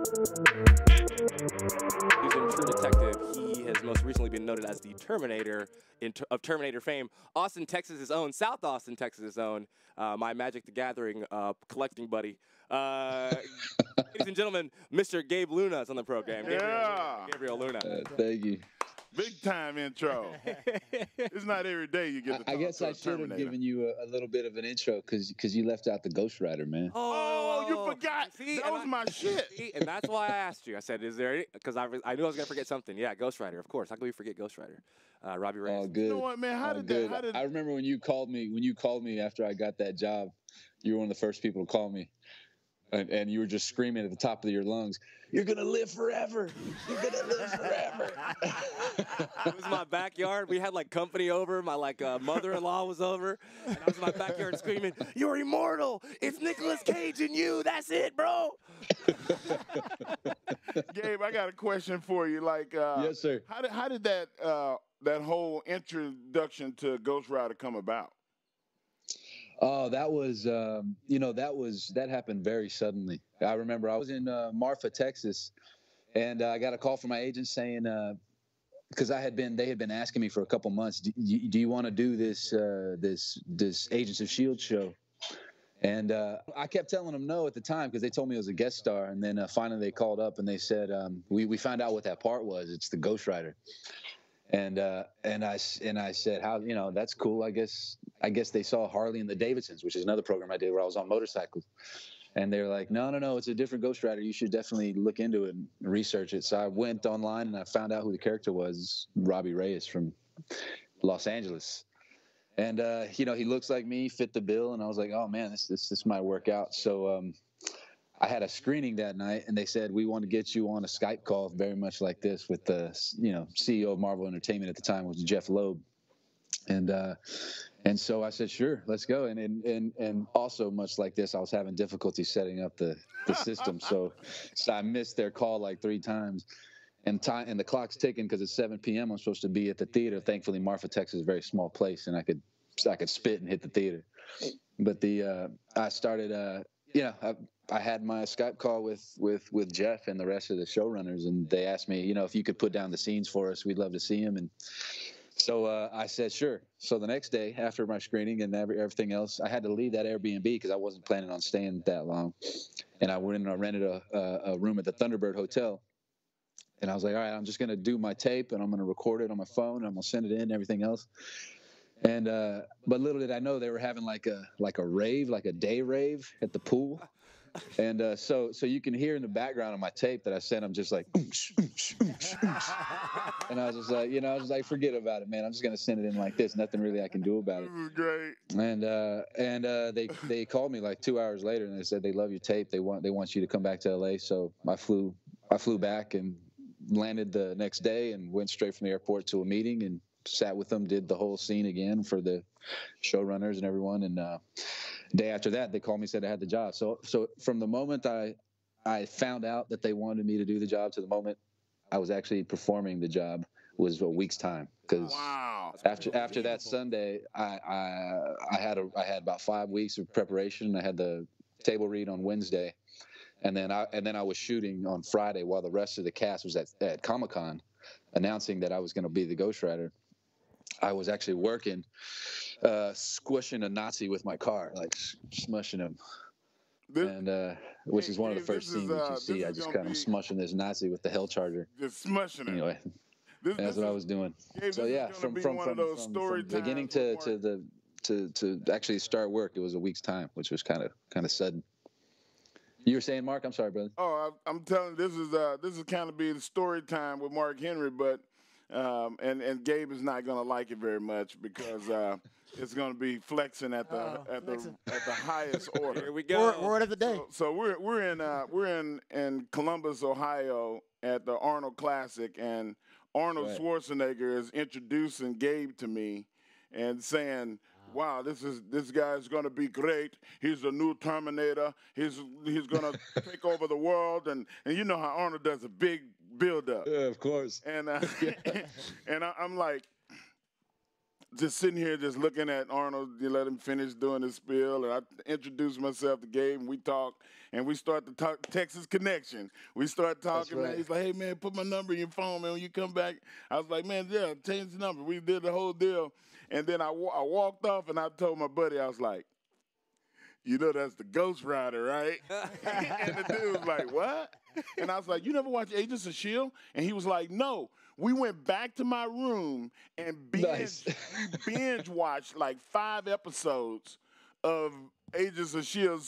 He's a true detective. He has most recently been noted as the Terminator of Terminator fame. Austin, Texas' own, South Austin, Texas' own, my Magic the Gathering collecting buddy. Ladies and gentlemen, Mr. Gabe Luna is on the program. Gabriel Luna. Thank you. Big time intro. It's not every day you get to talk I guess to a I should have Terminator. given you a little bit of an intro because you left out the Ghost Rider, man. Oh, you forgot. See, that was my shit. See, and that's why I asked you. I said, is there any, because I knew I was going to forget something. Yeah, Ghost Rider, of course. How could we forget Ghost Rider? Robbie Reyes. Oh, good. You know what, man? How did I remember when you called me after I got that job. You were one of the first people to call me. And you were just screaming at the top of your lungs, "You're going to live forever. You're going to live forever." It was my backyard. We had like company over. My mother-in-law was over. And I was in my backyard screaming, "You're immortal. It's Nicolas Cage and you. That's it, bro." Gabe, I got a question for you. Yes, sir. How did that whole introduction to Ghost Rider come about? Oh, that was, that happened very suddenly. I remember I was in Marfa, Texas, and I got a call from my agent saying, because they had been asking me for a couple months, do you want to do this Agents of S.H.I.E.L.D. show? And I kept telling them no at the time because they told me it was a guest star. And then finally they called up and they said, we found out what that part was. It's the Ghost Rider. And I said, how, that's cool. I guess they saw Harley and the Davidsons, which is another program I did where I was on motorcycles. And they're like, no, it's a different Ghost Rider. You should definitely look into it and research it. So I went online and I found out who the character was, Robbie Reyes from Los Angeles. And, he looks like me, fit the bill. And I was like, oh, man, this might work out. So I had a screening that night, and they said, we want to get you on a Skype call very much like this with the, CEO of Marvel Entertainment at the time, was Jeff Loeb. And so I said, sure, let's go. And also much like this, I was having difficulty setting up the system. So I missed their call like 3 times. And the clock's ticking because it's 7 p.m. I'm supposed to be at the theater. Thankfully, Marfa, Texas is a very small place, and I could spit and hit the theater. But I started, I had my Skype call with Jeff and the rest of the showrunners, and they asked me, if you could put down the scenes for us, we'd love to see them. And so I said, sure. So the next day after my screening and everything else, I had to leave that Airbnb because I wasn't planning on staying that long. And I went and I rented a room at the Thunderbird Hotel. And I was like, all right, I'm just going to do my tape and I'm going to record it on my phone. And I'm going to send it in and everything else. And but little did I know they were having like a rave, like a day rave at the pool. And so you can hear in the background of my tape that I sent them just like, oosh, oosh, oosh, oosh. And I was just like, forget about it, man. I'm just gonna send it in like this. Nothing really I can do about it. This is great. And they called me like 2 hours later and they said they love your tape. They want you to come back to LA. So I flew back and landed the next day and went straight from the airport to a meeting and sat with them, did the whole scene again for the showrunners and everyone. And day after that, they called me, said I had the job. So from the moment I found out that they wanted me to do the job to the moment I was actually performing the job was a week's time. Because wow. after that Sunday, I had about 5 weeks of preparation. I had the table read on Wednesday, and then I was shooting on Friday while the rest of the cast was at Comic-Con, announcing that I was going to be the Ghost Rider. I was actually working, squishing a Nazi with my car, like smushing him. Which is one of the first scenes that you see. I just kind of smushing this Nazi with the Hell Charger. Just smushing him. Anyway, that's what I was doing. Gabe, so yeah, from beginning to actually start work, it was a week's time, which was kind of sudden. You were saying, Mark? I'm sorry, brother. Oh, I'm telling you, this is kind of be the story time with Mark Henry, but and Gabe is not gonna like it very much because it's gonna be flexing at the highest order. Here we go. Word of the day. So we're in Columbus, Ohio, at the Arnold Classic, and Arnold Schwarzenegger is introducing Gabe to me and saying, wow, this guy's gonna be great. He's the new Terminator. He's gonna take over the world, and you know how Arnold does a big build up. Yeah, of course. And and I'm like, just sitting here just looking at Arnold. You let him finish doing his spiel, and I introduced myself to Gabe, and we talked, and we start to talk Texas Connection. We start talking, right. man. He's like, hey, man, put my number in your phone, man. When you come back, I was like, man, yeah, change the number. We did the whole deal. And then I walked off, and I told my buddy, I was like, you know that's the Ghost Rider, right? And the dude was like, what? And I was like, you never watch Agents of S.H.I.E.L.D? And he was like, no. We went back to my room and binge watched like 5 episodes of Agents of S.H.I.E.L.D.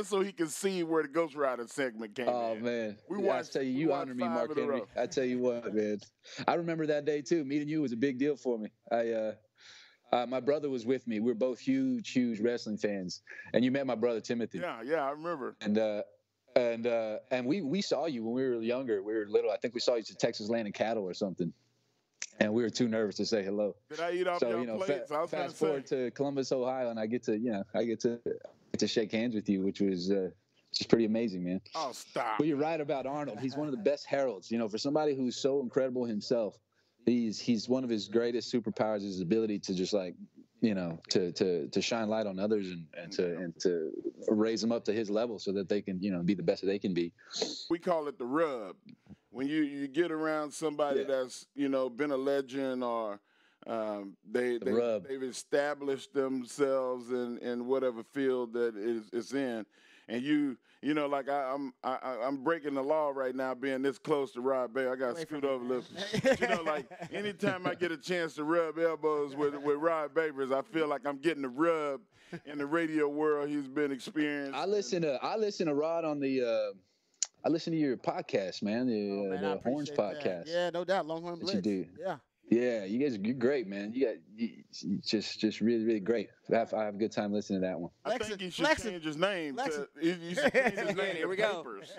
so he could see where the Ghost Rider segment came in. Oh, man. We Yeah, watched, I tell you, you honor me, Mark Henry. I tell you what, man. I remember that day, too. Meeting you was a big deal for me. My brother was with me. We were both huge wrestling fans. And you met my brother, Timothy. Yeah, I remember. And we saw you when we were younger. We were little. I think we saw you at Texas Land and Cattle or something. And we were too nervous to say hello. Did I eat off your plates? Fast forward to Columbus, Ohio, and I get to shake hands with you, which was just pretty amazing, man. Oh, stop. But you're right about Arnold. He's one of the best heralds. For somebody who's so incredible himself, he's one of his greatest superpowers is his ability to just to shine light on others and to raise them up to his level so that they can be the best that they can be. We call it the rub. When you get around somebody that's been a legend or they've established themselves in whatever field that it's in, and like I'm breaking the law right now being this close to Rod Bay. I got to scoot over a little. Like anytime I get a chance to rub elbows with Rod Babers, I feel like I'm getting the rub in the radio world he's been experiencing. I listen to Rod on the I listen to your podcast, man, the Horns podcast. Yeah, no doubt, Longhorn Blitz. You do. Yeah. Yeah, you're great, man. You just really great. I have a good time listening to that one. I think he should change his name. You should change his name Here we to go. Papers.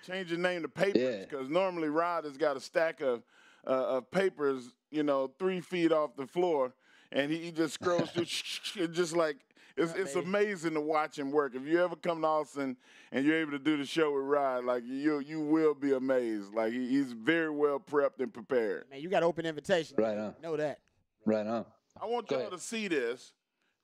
Change his name to Papers because normally Rod has got a stack of papers, 3 feet off the floor, and he just scrolls through just like. It's amazing to watch him work. If you ever come to Austin and you're able to do the show with Rod, like you will be amazed. Like he's very well prepped and prepared. Man, you got open invitation. Right on. Know that. Right on. I want y'all to see this,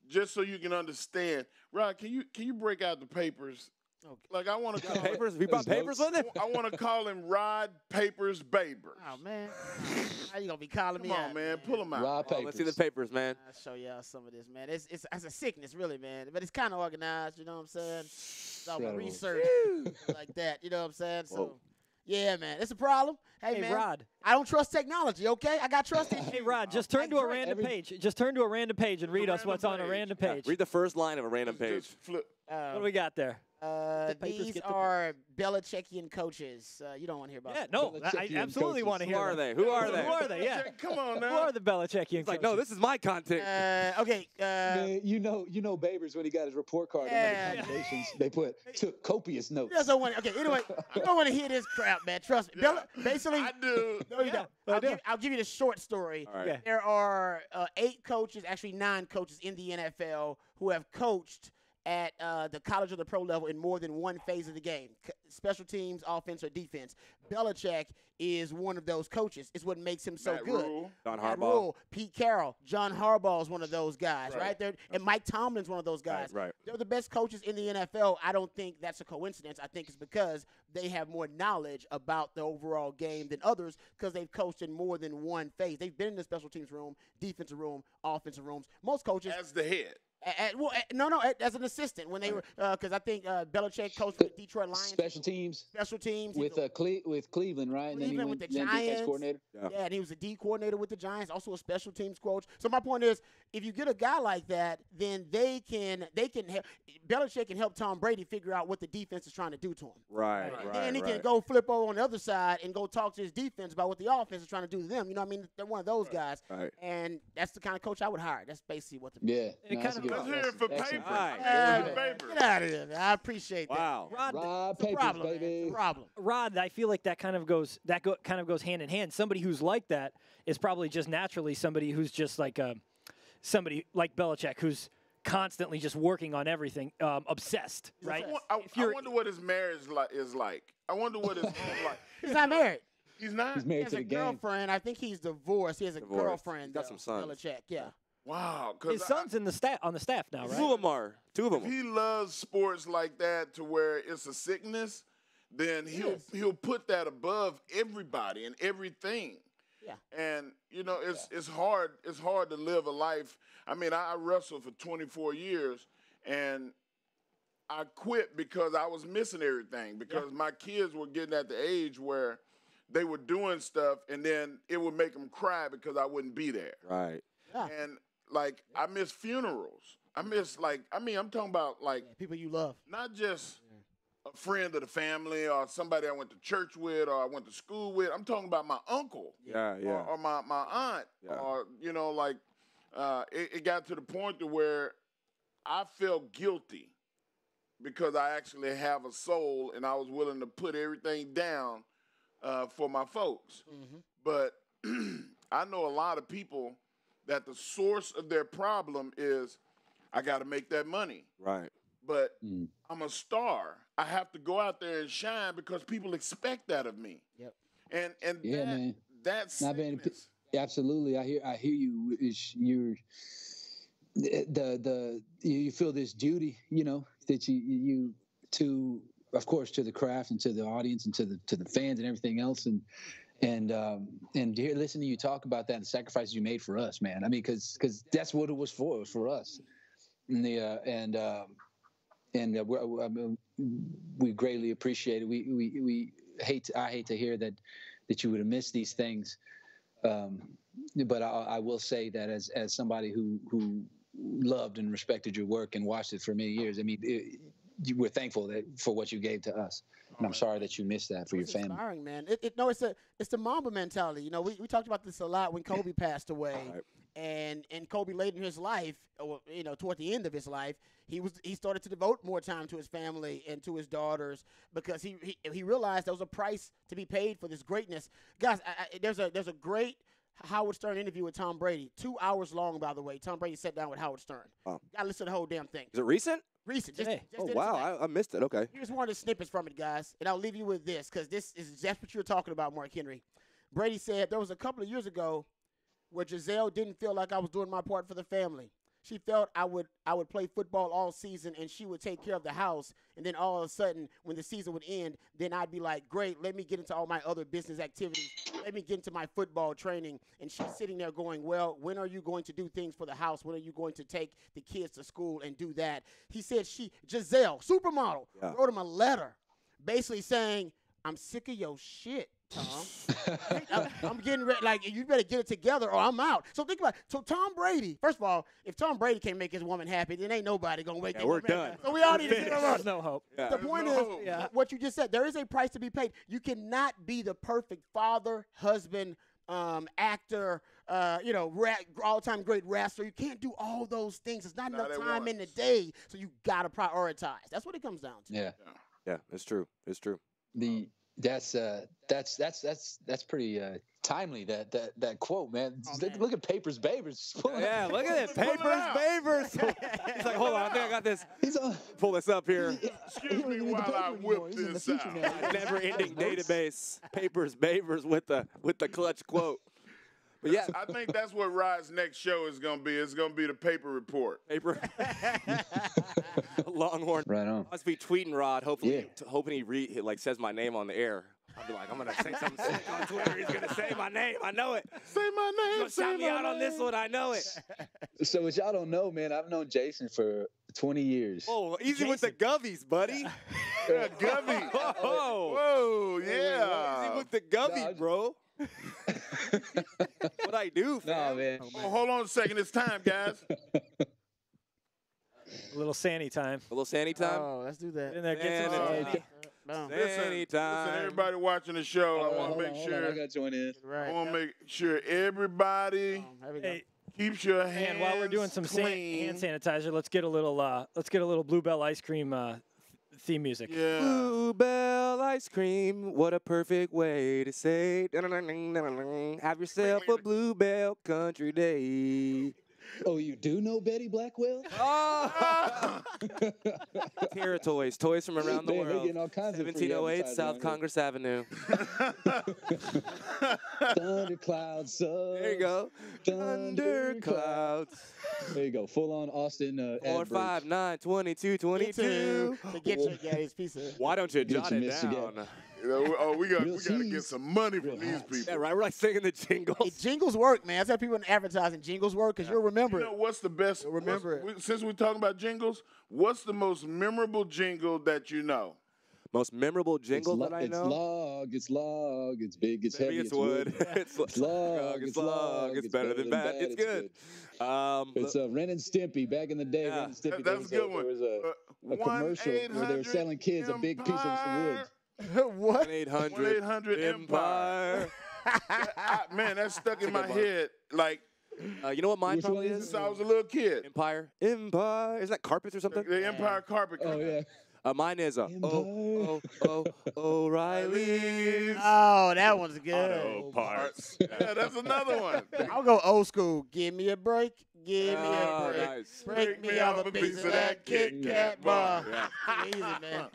just so you can understand. Rod, can you break out the papers? Okay. Like I want to call papers. We brought papers with him. I want to call him Rod Papers Babers. Oh man, how you gonna be calling me? Come on, man, pull them out. Rod Papers. Let's see the papers, man. I'll show y'all some of this, man. It's a sickness, really, man. But it's kind of organized. You know what I'm saying? It's all my research like that. You know what I'm saying? So. Yeah, man, it's a problem. Hey, man, Rod. I don't trust technology, okay? I got trust issues. Hey, Rod, just turn to a random page. Just turn to a random page and read us what's on a random page. Read the first line of a random page. What do we got there? These are Belichickian coaches. You don't want to hear about Yeah, no, I absolutely want to hear. Who are they? Who are they? Who are they? Yeah. Come on now. Who are the Belichickian It's like, no, this is my content. Okay. Man, you know Babers when he got his report card and notifications, they took copious notes. Okay, anyway, you don't want to hear this crap, man. Trust me. Basically, I do. No, you don't. I'll give you the short story. All right. There are 8 coaches, actually 9 coaches in the NFL who have coached at the college or the pro level in more than one phase of the game, special teams, offense, or defense. Belichick is one of those coaches. It's what makes him so good. John Matt Harbaugh. Rule, Pete Carroll, John Harbaugh is one of those guys, right there, and Mike Tomlin's one of those guys. Right. They're the best coaches in the NFL. I don't think that's a coincidence. I think it's because they have more knowledge about the overall game than others because they've coached in more than one phase. They've been in the special teams room, defensive room, offensive rooms. Most coaches As the head. As an assistant when they were because I think Belichick coached with Detroit Lions. Special teams with Cleveland, right? Cleveland, and then he with the then Giants. defense coordinator. Yeah, and he was a D coordinator with the Giants, also a special teams coach. So my point is, if you get a guy like that, then they can help. Belichick can help Tom Brady figure out what the defense is trying to do to him. Right. And he can go flip over on the other side and go talk to his defense about what the offense is trying to do to them. You know what I mean? They're one of those guys. Right. And that's the kind of coach I would hire. That's basically what the Let's hear it for papers. Get out of here, man. I appreciate that. Wow. Rod It's a Papers, problem, man. baby. It's a problem. Rod, I feel like that kind of goes hand in hand. Somebody who's like that is probably just naturally somebody who's just like somebody like Belichick who's constantly just working on everything, obsessed, right? I wonder what his marriage is like. I wonder what his home like. He's not married. He's not. He's He married has to a the game. girlfriend. I think he's divorced. He has a girlfriend. Got some sons. Belichick, yeah. Wow. His son's in the on the staff now, right? Two of them are. Two of If them. he loves sports like that to where it's a sickness, then he'll put that above everybody and everything. Yeah. And it's hard to live a life. I mean, I wrestled for 24 years and I quit because I was missing everything because my kids were getting at the age where they were doing stuff and then it would make them cry because I wouldn't be there. Right. Yeah. And like I miss funerals. I miss I'm talking about like People you love. not just a friend of the family or somebody I went to church with or I went to school with. I'm talking about my uncle. Yeah, yeah. Or my aunt. Yeah. Or it got to the point to where I felt guilty because I actually have a soul and I was willing to put everything down for my folks. Mm-hmm. But I know a lot of people that the source of their problem is I got to make that money. Right. But I'm a star. I have to go out there and shine because people expect that of me. Yep. And Yeah, man. that's Not being, absolutely. I hear you. You're you feel this duty, that you to, of course, to the craft and to the audience and to the fans and everything else, and to hear, listen to you talk about that and the sacrifices you made for us, man. I mean, because that's what it was for. It was for us. We greatly appreciate it. I hate to hear that you would have missed these things. But I will say that as somebody who loved and respected your work and watched it for many years, I mean, we're thankful for what you gave to us, and I'm sorry that you missed that for your It's family. inspiring, man. It's the Mamba mentality. We talked about this a lot when Kobe passed away, and Kobe late in his life, toward the end of his life, he started to devote more time to his family and to his daughters because he realized there was a price to be paid for this greatness. Guys, there's a great Howard Stern interview with Tom Brady, 2 hours long, by the way. Tom Brady sat down with Howard Stern. Wow. Got to listen to the whole damn thing. Is it recent? Recent. Just Oh, did it wow. today. I missed it. Okay. Here's one of the snippets from it, guys, and I'll leave you with this because this is just what you're talking about, Mark Henry. Brady said, there was a couple of years ago where Giselle didn't feel like I was doing my part for the family. She felt I would play football all season and she would take care of the house. And then all of a sudden, when the season would end, then I'd be like, great, let me get into all my other business activities. Let me get into my football training. And she's sitting there going, well, when are you going to do things for the house? When are you going to take the kids to school and do that? He said Giselle, supermodel, wrote him a letter basically saying, I'm sick of your shit, Tom. I'm getting ready. Like, you better get it together or I'm out. So think about it. So Tom Brady, first of all, if Tom Brady can't make his woman happy, then ain't nobody going to make that we're woman done. happy. So we all need to get There's no hope. Yeah. The point is, what you just said, there is a price to be paid. You cannot be the perfect father, husband, actor, all-time great wrestler. You can't do all those things. There's not enough time in the day, so you got to prioritize. That's what it comes down to. Yeah. Yeah, it's true. It's true. That's pretty timely. That quote, man. Look at Papers, Babers. Yeah, look at it. Papers, Babers. He's like, hold on, I think I got this. Pull this up here. Excuse me while I whip this out. Never-ending database. Papers, Babers with the clutch quote. But yeah, I think that's what Rod's next show is going to be. It's going to be the paper report. paper. Longhorn. Right on. Must be tweeting Rod, hoping he says my name on the air. I'll be like, I'm gonna say something sick on Twitter. He's gonna say my name. I know it. Say my name. He's gonna shout me out on this one. I know it. So what y'all don't know, man, I've known Jason for 20 years. Oh, easy with the Govies, buddy. Yeah, Gubby. Whoa. Whoa, yeah. Easy with the Govies, bro. What I do, fam. No, man. Oh, hold on a second. It's time, guys. A little Sandy time. A little Sandy time. Oh, let's do that. In there, get some Sandy. Sandy. Boom. Sandy time. Listen, everybody watching the show, I want to make Hold on, sure. I got to join in. Right. I want to make sure everybody There we go. Hey, keeps your hands and while we're doing some clean. hand sanitizer, let's get a little Bluebell ice cream theme music. Yeah. Bluebell ice cream, what a perfect way to say. Have yourself a Bluebell country day. Oh, you do know Betty Blackwell? Oh! Toys from around the Man, they world. getting all kinds of free 1708 advertising South out here. Congress Avenue. Thundercloud subs. There you go. Thunderclouds. There you go. Full on Austin. 4, 5, 9, 22, 22. To get your Gary's pizza. Why don't you Get jot your it miss again. down? We got Real to get cheese. some money from Real these hats. people. Yeah, right. We're like singing the jingles. Hey, jingles work, man. I tell people in advertising, jingles work because you'll remember You know what's the best? You'll remember it. Since we're talking about jingles, what's the most memorable jingle that you know? Most memorable jingle that I know? It's log, it's big, it's Maybe heavy, it's wood. it's log, It's log. It's better than bad. It's good. It's Ren and Stimpy back in the day. Yeah. Ren and Stimpy. That's a good one. There was a commercial where they were selling kids a big piece of wood. What? 1-800 Empire. Man, that's stuck in my head. Like, You know what mine Which probably one is is? since I was a little kid. Empire. Isn't that carpets or something? The Empire Carpet Oh, Company. yeah. Mine is O'Reilly's. Oh, that one's good. Auto parts. Yeah, that's another one. I'll go old school. Give me a break. Give me Oh, a break. nice. Break me off a piece of that Kit Kat bar. Easy, man.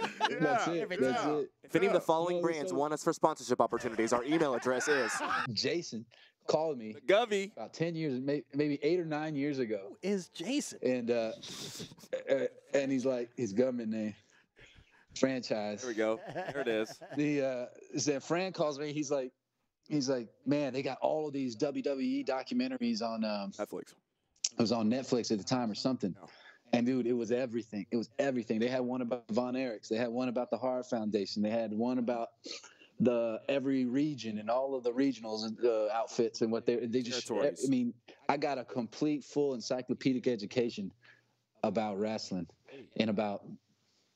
That's it. every That's time. it. If any of the Yeah. following No, brands so- want us for sponsorship opportunities, our email address is Jason called me Govey. about 10 years, maybe 8 or 9 years ago. Who is Jason? And he's like, his government name, franchise. There we go. There it is. Then Fran calls me. He's like, man, they got all of these WWE documentaries on. Netflix. It was on Netflix at the time or something. No. And dude, it was everything. It was everything. They had one about Von Erichs. They had one about the Hart Foundation. They had one about every region and all of the regionals and outfits and what they just. Territories. I mean, I got a complete, full encyclopedic education about wrestling in about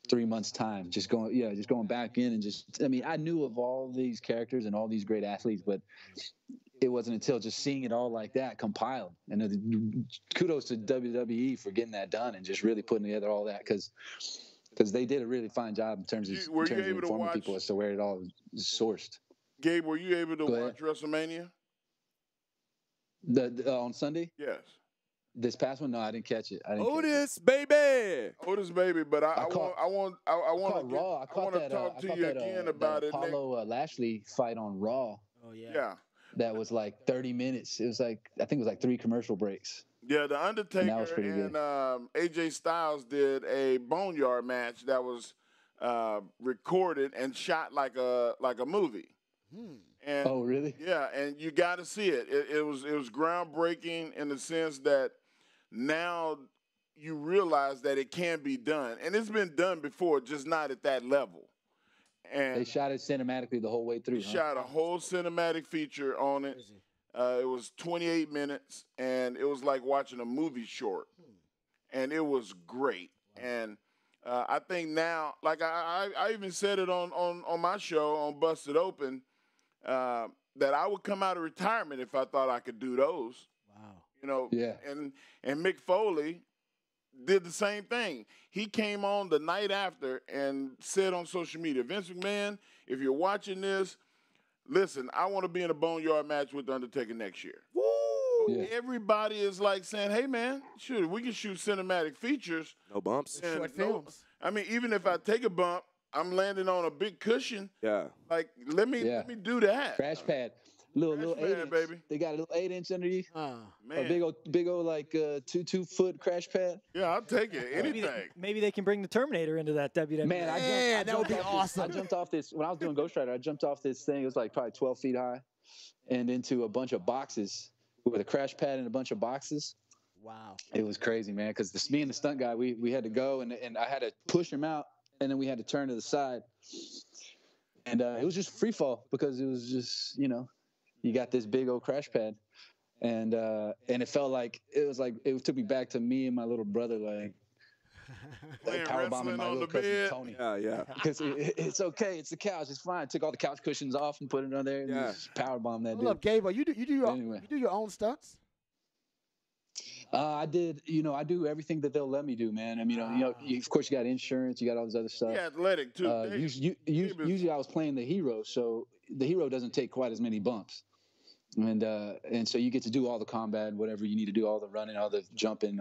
3 months' time. Just going back in and I mean, I knew of all these characters and all these great athletes, but it wasn't until just seeing it all like that compiled. And kudos to WWE for getting that done and just really putting together all that because they did a really fine job in terms of, Were you able to informing watch- people as to where it all is sourced. Gabe, were you able to Go watch WrestleMania? On Sunday, Yes. this past one, no, I didn't catch it. I didn't catch Otis, baby. Otis, baby, but I caught- want Raw. I caught to that. talk I to caught you that, again that about it. Apollo Lashley fight on Raw. Oh, yeah. Yeah. That was like 30 minutes. It was like I think it was like 3 commercial breaks. Yeah, The Undertaker was pretty good. and AJ Styles did a boneyard match that was recorded and shot like a movie. And Oh, really? yeah, and you got to see it. It was groundbreaking in the sense that now you realize that it can be done, and it's been done before, just not at that level. And They shot it cinematically the whole way through. we huh? shot a whole cinematic feature on it. It was 28 minutes, and it was like watching a movie short, and it was great. And I think now, like I even said it on my show on Busted Open, that I would come out of retirement if I thought I could do those. Wow. You know, Yeah. And Mick Foley did the same thing. He came on the night after and said on social media, Vince McMahon, if you're watching this, listen, I want to be in a boneyard match with The Undertaker next year. Woo! Yeah. Everybody is like saying, hey, man, sure, we can shoot cinematic features. No bumps. and Short no- films. I mean, even if I take a bump, I'm landing on a big cushion. Yeah. Like, let me do that. Crash pad. Little Crash pad, 8-inch. baby. They got a little 8-inch under you. Man. A big old like 2-foot crash pad. Yeah, I'll take it. Anything. Maybe they can bring the Terminator into that WWE. Man, that would be awesome. I jumped off this when I was doing Ghost Rider. I jumped off this thing. It was like probably 12 feet high, and into a bunch of boxes with a crash pad and a bunch of boxes. Wow. It was crazy, man. Because me and the stunt guy, we had to go and I had to push him out, and then we had to turn to the side, and it was just free fall because it was just you got this big old crash pad, and it felt like it took me back to me and my little brother Playing power bombing wrestling my on little the cousin bed. Tony. Yeah. Because it's okay, it's the couch, it's fine. Took all the couch cushions off and put it on there, and just power bomb that Hold up, dude. Gabe. You do Anyway. your own stunts? I did, I do everything that they'll let me do, man. I mean, of course you got insurance, you got all this other stuff. Yeah, athletic, too. Usually I was playing the hero, so the hero doesn't take quite as many bumps. And so you get to do all the combat, whatever you need to do, all the running, all the jumping,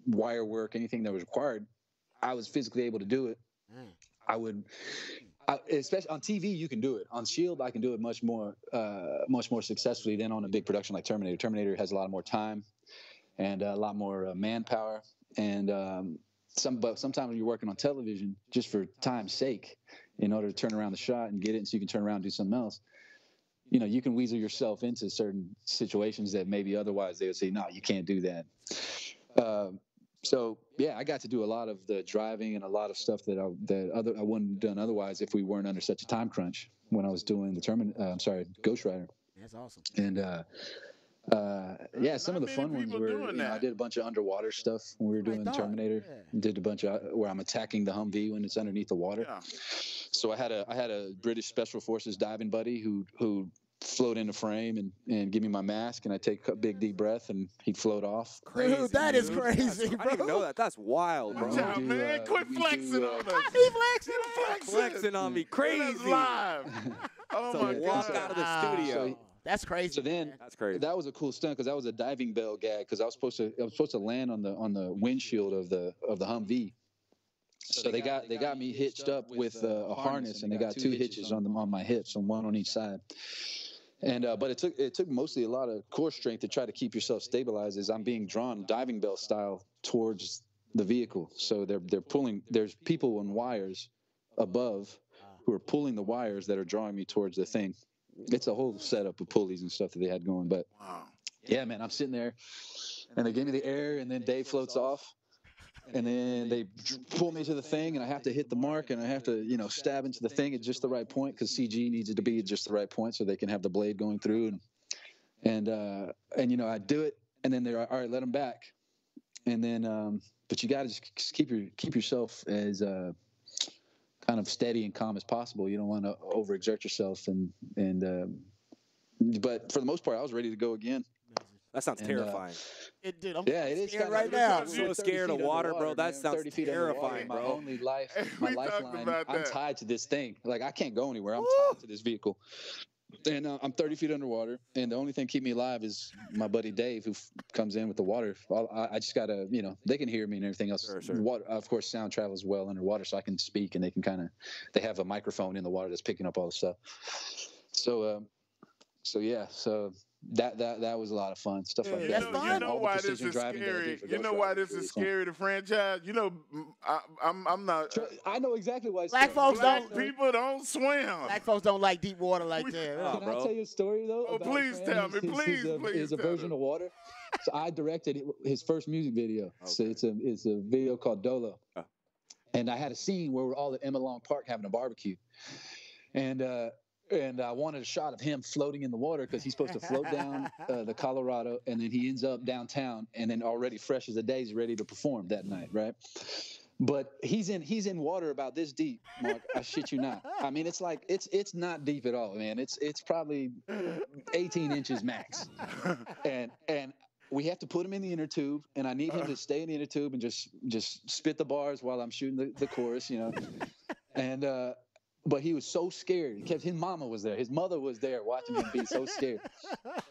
wire work, anything that was required. I was physically able to do it. Especially on TV, you can do it. On S.H.I.E.L.D, I can do it much more successfully than on a big production like Terminator. Terminator has a lot more time and a lot more manpower. And but sometimes when you're working on television, just for time's sake, in order to turn around the shot and get it, so you can turn around and do something else, you can weasel yourself into certain situations that maybe otherwise they would say, no, you can't do that. So yeah, I got to do a lot of the driving and a lot of stuff that I wouldn't have done otherwise if we weren't under such a time crunch when I was doing the Ghost Rider. That's awesome. And some of the fun ones were, I did a bunch of underwater stuff when we were doing Terminator. Yeah. Did a bunch of where I'm attacking the Humvee when it's underneath the water. Yeah. So I had a British Special Forces diving buddy who float into frame and give me my mask, and I take a big deep breath, and he'd float off. Crazy, dude, that is crazy, bro. I didn't even know that. That's wild, bro. Man, quit flexing on us. I be flexing on me. Crazy. Live. Oh so my God. Walk out of the studio. That's crazy. So then, that's crazy. That was a cool stunt because that was a diving bell gag because I was supposed to land on the windshield of the Humvee. So they got me hitched up with a harness, and they got two hitches on my hips, and one on each side. And but it took mostly a lot of core strength to try to keep yourself stabilized as I'm being drawn diving bell style towards the vehicle. So they're pulling. There's people on wires above who are pulling the wires that are drawing me towards the thing. It's a whole setup of pulleys and stuff that they had going. But yeah, man, I'm sitting there, and they give me the air, and then Dave floats off. And then they pull me to the thing, and I have to hit the mark, and I have to, stab into the thing at just the right point because CG needs it to be at just the right point so they can have the blade going through. And I do it, and then they're all right, let them back. And then, but you got to just keep yourself as kind of steady and calm as possible. You don't want to overexert yourself, but for the most part, I was ready to go again. That sounds terrifying. I'm it is scared right now. I'm so scared of water, bro. That sounds terrifying, bro. My only my lifeline. I'm tied to this thing. Like I can't go anywhere. I'm tied to this vehicle. And I'm 30 feet underwater, and the only thing keep me alive is my buddy Dave, who comes in with the water. I just gotta, they can hear me and everything else. Sure. Water, of course, sound travels well underwater, so I can speak, and they can they have a microphone in the water that's picking up all the stuff. So that was a lot of fun stuff like that. You know why this is scary? You know why this is scary? The franchise. I'm not. I know exactly why. Black people don't swim. Black folks don't like deep water like that. Can I tell you a story though? Oh, please tell me. Please. It's a version of water. So I directed his first music video. Okay. So it's a video called Dolo, and I had a scene where we're all at Emma Long Park having a barbecue, and I wanted a shot of him floating in the water because he's supposed to float down the Colorado, and then he ends up downtown, and then already fresh as a day, he's ready to perform that night, right? But he's in water about this deep, Mark. I shit you not. I mean, it's like it's not deep at all, man. It's probably 18 inches max, and we have to put him in the inner tube, and I need him to stay in the inner tube and just spit the bars while I'm shooting the chorus, and. But he was so scared. His mama was there. His mother was there watching him be so scared.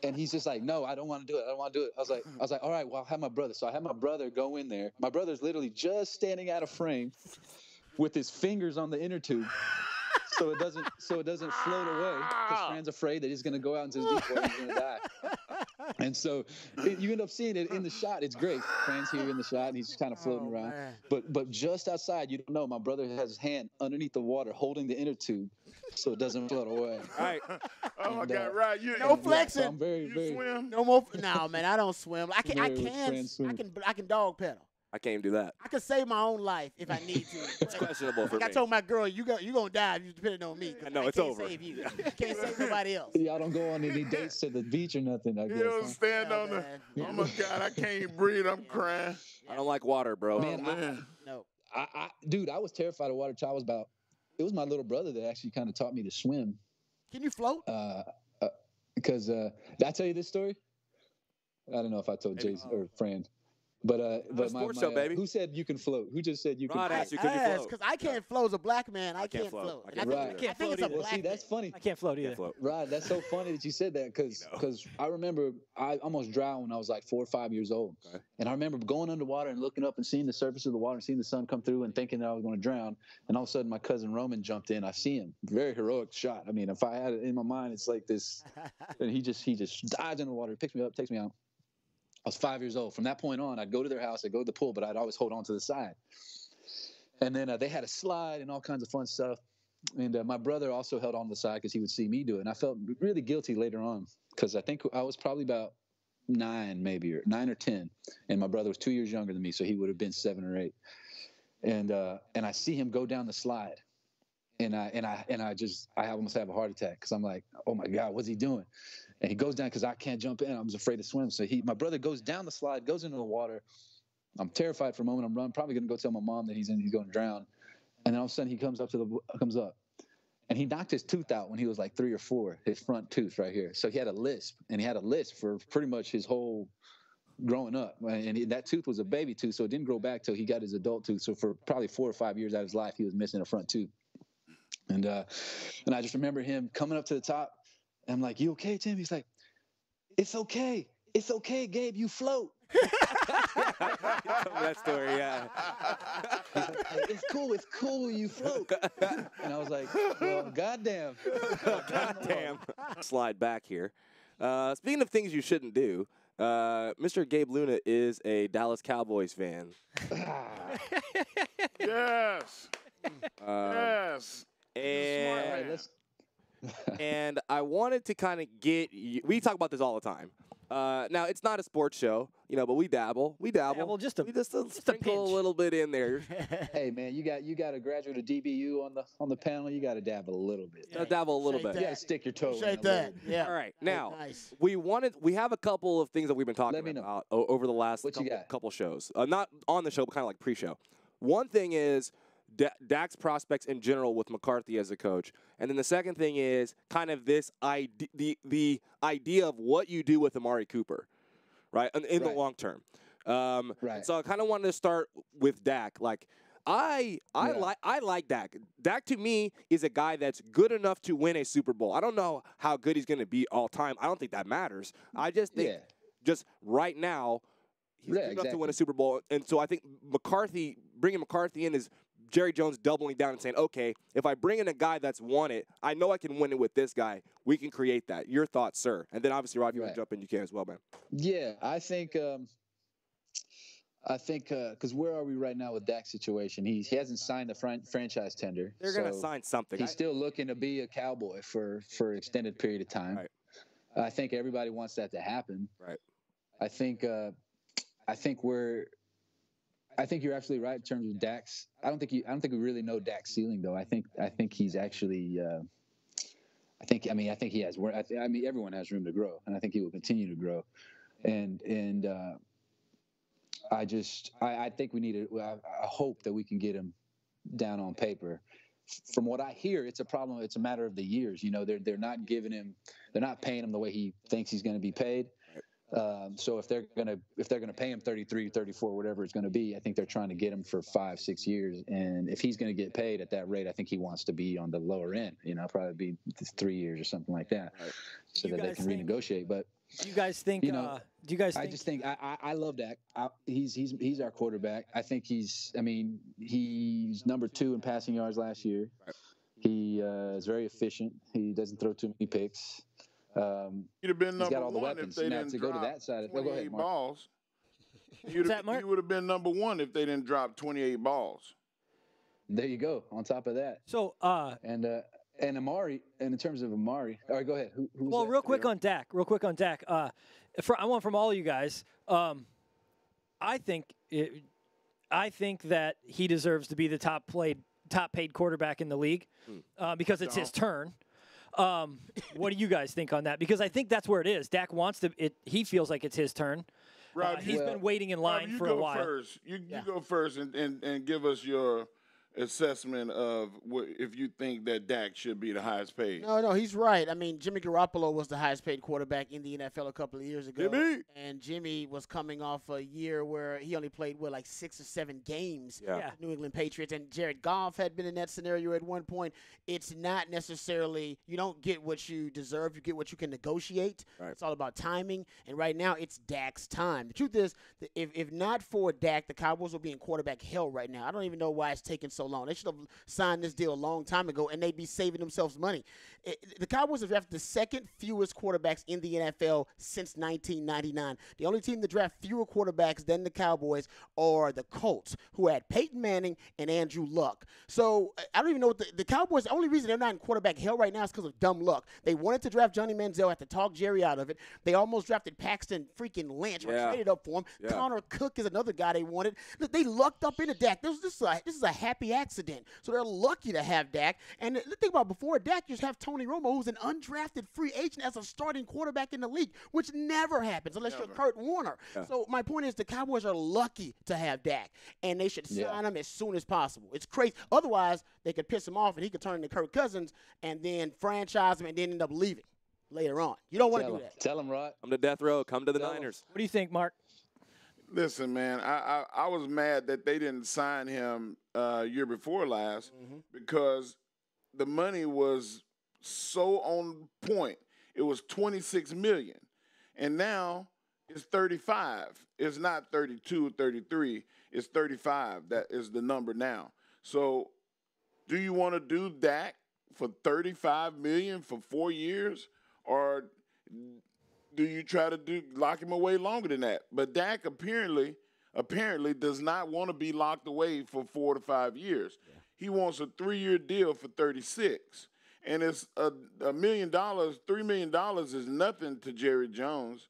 And he's just like, no, I don't want to do it. I don't want to do it. I was like, all right, well, I'll have my brother. So I had my brother go in there. My brother's literally just standing out of frame with his fingers on the inner tube. So it doesn't float away because Fran's afraid that he's going to go out into the deep water and he's going to die. And so you end up seeing it in the shot. It's great. Fran's here in the shot, and he's kind of floating around. Man. But just outside, you don't know, my brother has his hand underneath the water holding the inner tube so it doesn't float away. All right. Oh, my God, right. No flexing. So I'm very swim? No more. No, man, I don't swim. I can dog pedal. I can't even do that. I could save my own life if I need to. It's questionable for me. I told my girl, you're going to die if you're depending on me. I know, it's over. Save you. You can't save nobody else. Y'all don't go on any dates to the beach or nothing, I guess. You don't stand on the, oh, my God, I can't breathe. I'm crying. I don't like water, bro. Man, no. Dude, I was terrified of water till I was it was my little brother that actually kind of taught me to swim. Can you float? Because, did I tell you this story? I don't know if I told Jason or Fran. but sports show, baby. Who said you can float? Who just said you can Rod float? asked you, could you float? Because I can't float as a black man. I can't float. I And I can't think, float I think it's a Well, black see, that's thing. funny. I can't float either. Can't float. Rod, that's so funny that you said that because I remember I almost drowned when I was like 4 or 5 years old. Okay. And I remember going underwater and looking up and seeing the surface of the water and seeing the sun come through and thinking that I was going to drown. And all of a sudden, my cousin Roman jumped in. I see him. Very heroic shot. I mean, if I had it in my mind, it's like this. And he just dives in the water, picks me up, takes me out. I was 5 years old. From that point on, I'd go to their house, I'd go to the pool, but I'd always hold on to the side. And then they had a slide and all kinds of fun stuff. And my brother also held on to the side because he would see me do it. And I felt really guilty later on because I think I was probably about 9 or 10. And my brother was 2 years younger than me, so he would have been 7 or 8. And I see him go down the slide. And I almost have a heart attack because I'm like, oh, my God, what's he doing? And he goes down because I can't jump in. I was afraid to swim. So my brother goes down the slide, goes into the water. I'm terrified for a moment. I'm probably going to go tell my mom that he's going to drown. And then all of a sudden he comes up. And he knocked his tooth out when he was like 3 or 4, his front tooth right here. So he had a lisp. And he had a lisp for pretty much his whole growing up. And that tooth was a baby tooth, so it didn't grow back till he got his adult tooth. So for probably 4 or 5 years out of his life, he was missing a front tooth. And I just remember him coming up to the top. And I'm like, you okay, Tim? He's like, it's okay. It's okay, Gabe. You float. That story, yeah. He's like, hey, it's cool. You float. And I was like, well, goddamn. Goddamn. Slide back here. Speaking of things you shouldn't do, Mr. Gabe Luna is a Dallas Cowboys fan. Yes. Yes. And, and I wanted to kind of get you. We talk about this all the time. Now it's not a sports show, but we dabble. We Just a sprinkle pinch. a little bit in there. Hey man, you got a graduate of DBU on the panel. You got to dabble a little bit. Dabble a little bit. You got to stick your toe in. Appreciate a little that. bit. Yeah. All right. Now Nice. we have a couple of things that we've been talking Let me know. about over the last What you got? couple shows. Not on the show, but kind of like pre-show. One thing is Dak's prospects in general with McCarthy as a coach, and then the second thing is kind of this the idea of what you do with Amari Cooper, right? In the long term. Right. So I kind of wanted to start with Dak. Like I like Dak. Dak to me is a guy that's good enough to win a Super Bowl. I don't know how good he's going to be all time. I don't think that matters. I just think just right now he's good enough to win a Super Bowl. And so I think bringing McCarthy in is Jerry Jones doubling down and saying, okay, if I bring in a guy that's won it, I know I can win it with this guy. We can create that. Your thoughts, sir? And then obviously, Rob, if you want to jump in, you can as well, man. Yeah, I think because where are we right now with Dak's situation? He hasn't signed the franchise tender. They're going to sign something. He's still looking to be a Cowboy for an extended period of time. Right. I think everybody wants that to happen. Right. I think you're absolutely right in terms of Dak's. I don't think we really know Dak's ceiling though. I think he's actually. I think he has. Everyone has room to grow, and I think he will continue to grow. And I think we need I hope that we can get him down on paper. From what I hear, it's a problem. It's a matter of the years. They're not paying him the way he thinks he's going to be paid. So if they're gonna pay him 33, 34, whatever it's gonna be, I think they're trying to get him for 5, 6 years. And if he's gonna get paid at that rate, I think he wants to be on the lower end. Probably be 3 years or something like that, so that they can renegotiate. But do you guys think? I just think I love Dak. He's our quarterback. I think he's number 2 in passing yards last year. He is very efficient. He doesn't throw too many picks. You'd have been number 1 if they didn't go drop to that side. 28 Mark. balls. You Mark? would have been number 1 if they didn't drop 28 balls. There you go. On top of that. So and Amari, and in terms of Amari, all right, go ahead. Who's that? real quick on Dak. I want from all you guys. I think that he deserves to be the top paid quarterback in the league because it's his turn. What do you guys think on that? Because I think that's where it is. Dak wants to. He feels like it's his turn. Rob, he's been waiting in line for a while. First. You go first and give us your assessment of if you think that Dak should be the highest paid. No, he's right. I mean, Jimmy Garoppolo was the highest paid quarterback in the NFL a couple of years ago. Jimmy! And Jimmy was coming off a year where he only played, like 6 or 7 games Yeah. with the New England Patriots. And Jared Goff had been in that scenario at one point. It's not necessarily, you don't get what you deserve. You get what you can negotiate. Right. It's all about timing. And right now, it's Dak's time. The truth is, if not for Dak, the Cowboys will be in quarterback hell right now. I don't even know why it's taking so long. They should have signed this deal a long time ago, and they'd be saving themselves money. The Cowboys have drafted the second fewest quarterbacks in the NFL since 1999. The only team to draft fewer quarterbacks than the Cowboys are the Colts, who had Peyton Manning and Andrew Luck. So I don't even know what the Cowboys, the only reason they're not in quarterback hell right now is because of dumb luck. They wanted to draft Johnny Manziel, had to talk Jerry out of it. They almost drafted Paxton freaking Lynch, or traded up for him. Yeah. Connor Cook is another guy they wanted. They lucked up into Dak. This is a happy accident. So they're lucky to have Dak. And the thing about before Dak, you just have Tony Romo, who's an undrafted free agent as a starting quarterback in the league, which never happens unless you're Kurt Warner. Yeah. So my point is the Cowboys are lucky to have Dak, and they should sign him as soon as possible. It's crazy. Otherwise, they could piss him off, and he could turn into Kirk Cousins and then franchise him and then end up leaving later on. You don't want to do that. Tell him, Rod. Come to death row. Come to the Tell 'em. Niners. What do you think, Mark? Listen, man, I was mad that they didn't sign him year before last because the money was so on point. It was $26 million, and now it's 35. It's not 32, 33. It's 35. That is the number now. So, do you want to do Dak for $35 million for 4 years, or do you try to lock him away longer than that? But Dak apparently does not want to be locked away for 4 to 5 years. Yeah. He wants a 3-year deal for 36, and it's $1 million. $3 million is nothing to Jerry Jones.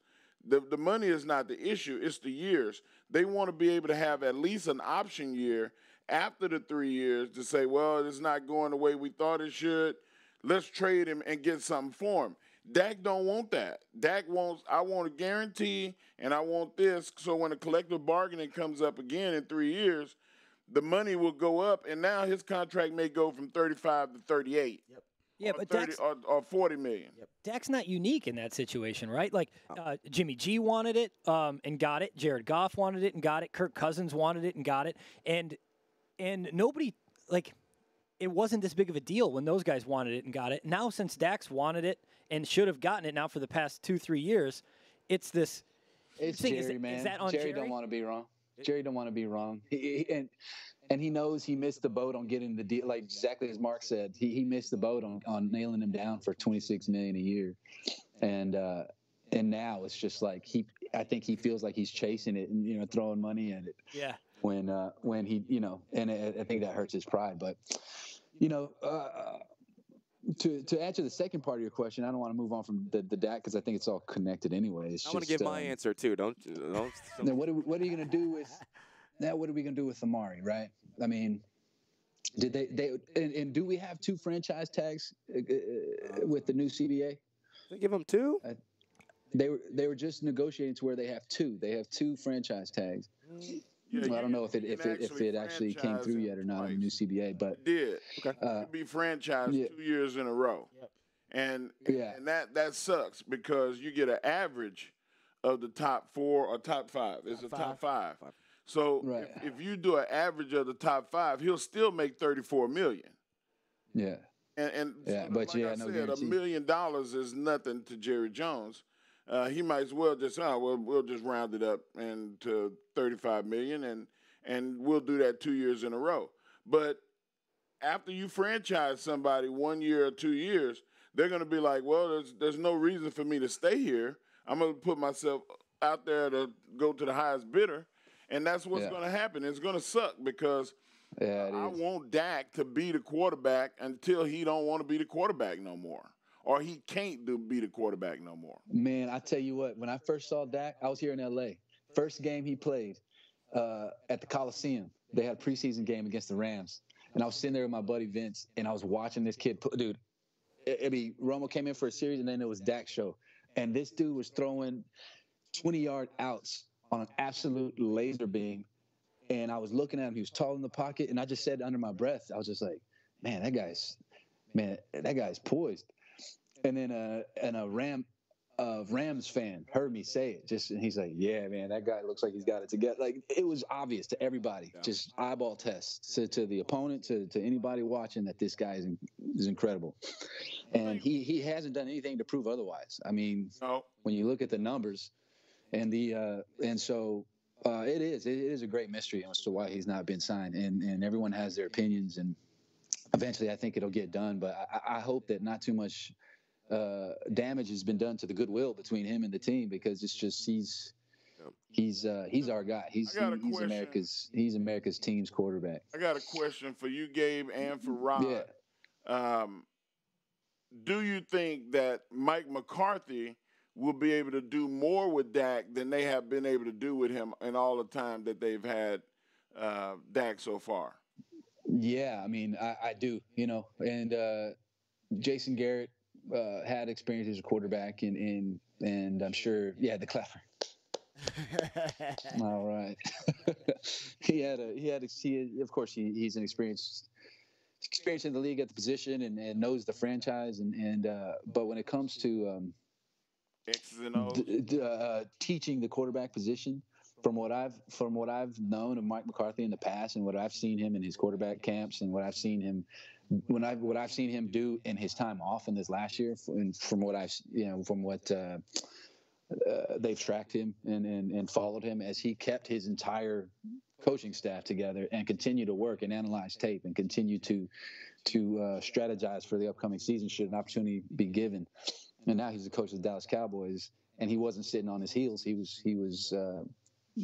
The money is not the issue; it's the years. They want to be able to have at least an option year after the 3 years to say, well, it's not going the way we thought it should. Let's trade him and get something for him. Dak don't want that. Dak wants, I want a guarantee, and I want this, so when the collective bargaining comes up again in 3 years, the money will go up, and now his contract may go from 35 to 38. Yep. Yeah, or but 30, or 40 million. Yep. Dak's not unique in that situation, right? Like Jimmy G wanted it and got it. Jared Goff wanted it and got it. Kirk Cousins wanted it and got it. And nobody, like, it wasn't this big of a deal when those guys wanted it and got it. Now, since Dak's wanted it and should have gotten it now for the past 2-3 years, it's this. It's thing. Jerry, man. Is that on Jerry don't want to be wrong. Jerry don't want to be wrong. And he knows he missed the boat on getting the deal. Like exactly as Mark said, he missed the boat on nailing him down for $26 million a year. And now it's just like I think he feels like he's chasing it and throwing money at it. Yeah. When he and I think that hurts his pride. But to answer the second part of your question, I don't want to move on from the Dak because I think it's all connected anyway. I want to give my answer too. Don't. Then what are you going to do with? Now, what are we going to do with Amari, right? I mean, did they do we have 2 franchise tags with the new CBA? They give them 2? They were just negotiating to where they have 2. They have 2 franchise tags. Yeah, I don't know if it actually came through yet or not on the new CBA, but it did. Okay. You could be franchised 2 years in a row. Yep. And that sucks because you get an average of the top 4 or top 5. It's a top 5. So if you do an average of the top 5, he'll still make $34 million. Yeah. And but like I said, $1 million is nothing to Jerry Jones. He might as well just we'll just round it up and to $35 million, and we'll do that 2 years in a row. But after you franchise somebody 1 year or 2 years, they're going to be like, well, there's no reason for me to stay here. I'm going to put myself out there to go to the highest bidder, and that's what's going to happen. It's going to suck because I want Dak to be the quarterback until he don't want to be the quarterback no more. Or he can't be the quarterback no more. Man, I tell you what, when I first saw Dak, I was here in L.A. First game he played at the Coliseum. They had a preseason game against the Rams. And I was sitting there with my buddy Vince, and I was watching this kid. Dude, Romo came in for a series, and then it was Dak's show. And this dude was throwing 20-yard outs on an absolute laser beam. And I was looking at him. He was tall in the pocket, and I just said under my breath, I was just like, man, that guy's poised. And then a Rams fan heard me say it, and he's like, yeah, man, that guy looks like he's got it together. Like, it was obvious to everybody, just eyeball test to the opponent, to anybody watching, that this guy is incredible. And he hasn't done anything to prove otherwise. I mean, when you look at the numbers and so it is a great mystery as to why he's not been signed, and everyone has their opinions, and eventually I think it'll get done. But I hope that not too much damage has been done to the goodwill between him and the team, because it's just he's our guy. He's America's team's quarterback. I got a question for you, Gabe, and for Rod. Yeah. Do you think that Mike McCarthy will be able to do more with Dak than they have been able to do with him in all the time that they've had Dak so far? Yeah, I mean, I do, and Jason Garrett had experience as a quarterback, and I'm sure, the clapper. All right. Of course, he's an experience in the league at the position, and knows the franchise, but when it comes to X's and O's, teaching the quarterback position, from what I've known of Mike McCarthy in the past, and what I've seen him in his quarterback camps, and what I've seen him do in his time off in this last year, and from what they've tracked him and followed him as he kept his entire coaching staff together and continue to work and analyze tape and continue to strategize for the upcoming season should an opportunity be given. And now he's the coach of the Dallas Cowboys, and he wasn't sitting on his heels. He was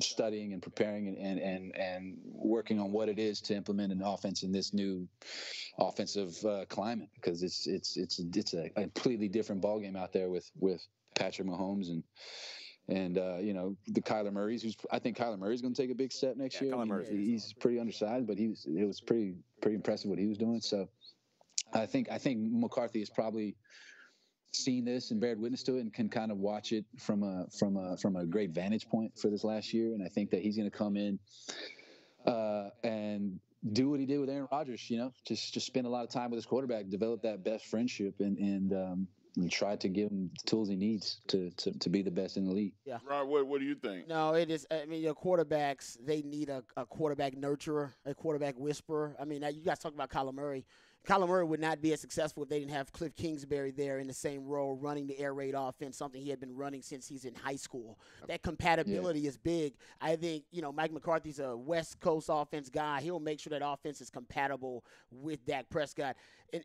studying and preparing and working on what it is to implement an offense in this new offensive climate, because it's a completely different ballgame out there with Patrick Mahomes and the Kyler Murray's. I think Kyler Murray's going to take a big step next year. He's pretty undersized, but it was pretty impressive what he was doing. So I think McCarthy has probably seen this and bared witness to it, and can kind of watch it from a great vantage point for this last year. And I think that he's going to come in and do what he did with Aaron Rodgers. Just spend a lot of time with his quarterback, develop that best friendship, and try to give him the tools he needs to be the best in the league. Yeah. Right. What do you think? No, it is. I mean, your quarterbacks, they need a quarterback nurturer, a quarterback whisperer. I mean, you guys talk about Kyler Murray. Kyler Murray would not be as successful if they didn't have Cliff Kingsbury there in the same role, running the air raid offense, something he had been running since he's in high school. That compatibility is big. I think, Mike McCarthy's a West Coast offense guy. He'll make sure that offense is compatible with Dak Prescott.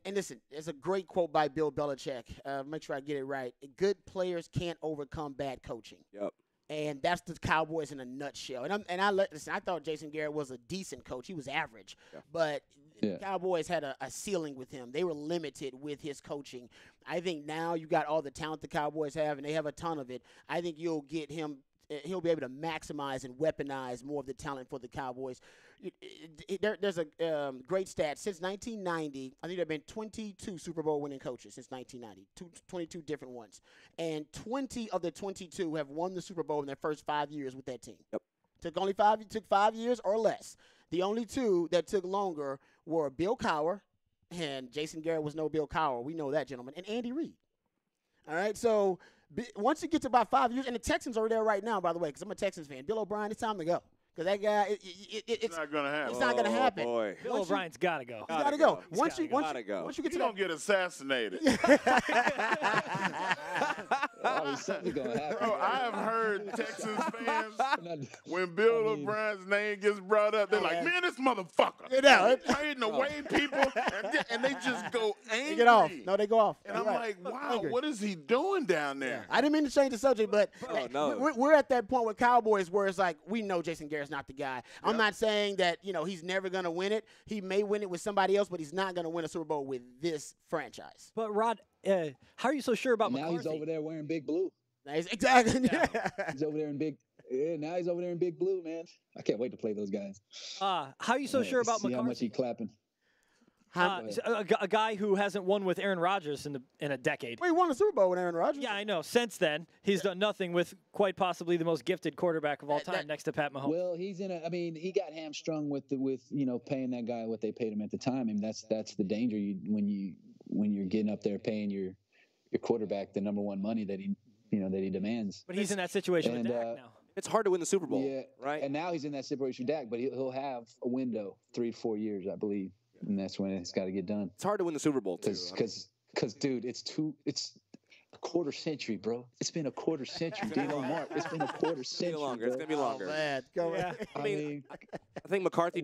And listen, there's a great quote by Bill Belichick. Make sure I get it right. Good players can't overcome bad coaching. Yep. And that's the Cowboys in a nutshell. I thought Jason Garrett was a decent coach. He was average. Yeah. But the Cowboys had a ceiling with him. They were limited with his coaching. I think now you got all the talent the Cowboys have, and they have a ton of it. I think you'll get him. He'll be able to maximize and weaponize more of the talent for the Cowboys. There's a great stat. Since 1990, I think there have been 22 Super Bowl winning coaches since 1990, 22 different ones. And 20 of the 22 have won the Super Bowl in their first 5 years with that team. Yep. Took 5 years or less. The only two that took longer were Bill Cowher, and Jason Garrett was no Bill Cowher. We know that, gentlemen. And Andy Reid. All right, so once you get to about 5 years, and the Texans are there right now, by the way, because I'm a Texans fan. Bill O'Brien, it's time to go. Because that guy, it's not going to happen. It's not going to happen. Boy. Bill O'Brien's got to go. He's got to go. Once you get to don't get assassinated. Something's going to happen. Bro, I have heard Texans fans, when Bill O'Brien's name gets brought up, they're like, man, this motherfucker. Trading away people, and they just go angry. They get off. No, they go off. And I'm like, wow, what is he doing down there? I didn't mean to change the subject, but we're at that point with Cowboys where it's like, we know Jason Garrett's not the guy. I'm not saying that, he's never going to win it. He may win it with somebody else, but he's not going to win a Super Bowl with this franchise. But, Rod, how are you so sure about now McCarthy? He's over there wearing big blue. Exactly. He's over there in big. Yeah, now he's over there in big blue, man. I can't wait to play those guys. How are you so sure about see McCarthy? How much he clapping? A guy who hasn't won with Aaron Rodgers in a decade. Well, he won the Super Bowl with Aaron Rodgers. Yeah, I know. Since then, he's done nothing with quite possibly the most gifted quarterback of all time, next to Pat Mahomes. Well, he's in a. I mean, he got hamstrung with paying that guy what they paid him at the time. I mean, that's the danger when you're getting up there paying your quarterback the number one money that he demands. But he's in that situation with Dak now. It's hard to win the Super Bowl, yeah, right? And now he's in that situation with Dak, but he'll have a window, 3 to 4 years, I believe, and that's when it's got to get done. It's hard to win the Super Bowl too. Because dude, it's a quarter century, bro. It's been a quarter century, Dino Mark. It's been a quarter century. It's gonna be longer. Oh, man. Go ahead. I mean, I think McCarthy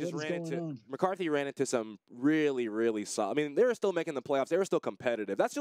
ran into some really, really solid. I mean, they were still making the playoffs. They were still competitive. That's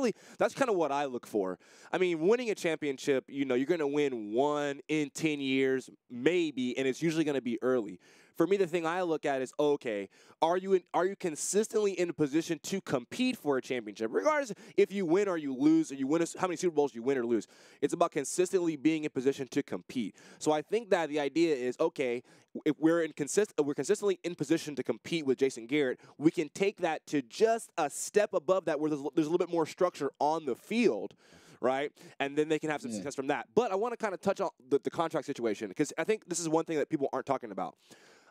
kind of what I look for. I mean, winning a championship, you're going to win 1 in 10 years, maybe, and it's usually going to be early. For me, the thing I look at is, okay, are you consistently in a position to compete for a championship? Regardless if you win or you lose, or how many Super Bowls you win or lose. It's about consistently being in position to compete. So I think that the idea is, okay, if we're consistently in position to compete with Jason Garrett, we can take that to just a step above that where there's a little bit more structure on the field. Right? And then they can have some success from that. But I want to kind of touch on the contract situation because I think this is one thing that people aren't talking about.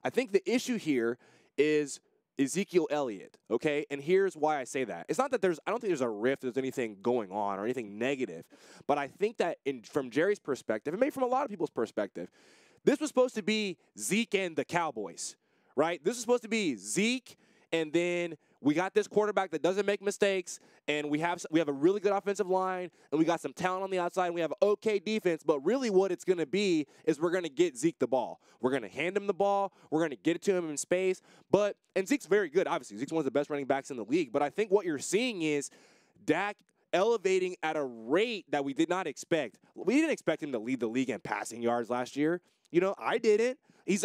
I think the issue here is Ezekiel Elliott, okay? And here's why I say that. It's not that I don't think there's a rift, there's anything going on or anything negative. But I think that from Jerry's perspective, and maybe from a lot of people's perspective, this was supposed to be Zeke and the Cowboys, right? This is supposed to be Zeke, and then we got this quarterback that doesn't make mistakes, and we have a really good offensive line, and we got some talent on the outside, and we have okay defense. But really what it's going to be is we're going to get Zeke the ball. We're going to hand him the ball. We're going to get it to him in space. And Zeke's very good, obviously. Zeke's one of the best running backs in the league. But I think what you're seeing is Dak elevating at a rate that we did not expect. We didn't expect him to lead the league in passing yards last year. I didn't.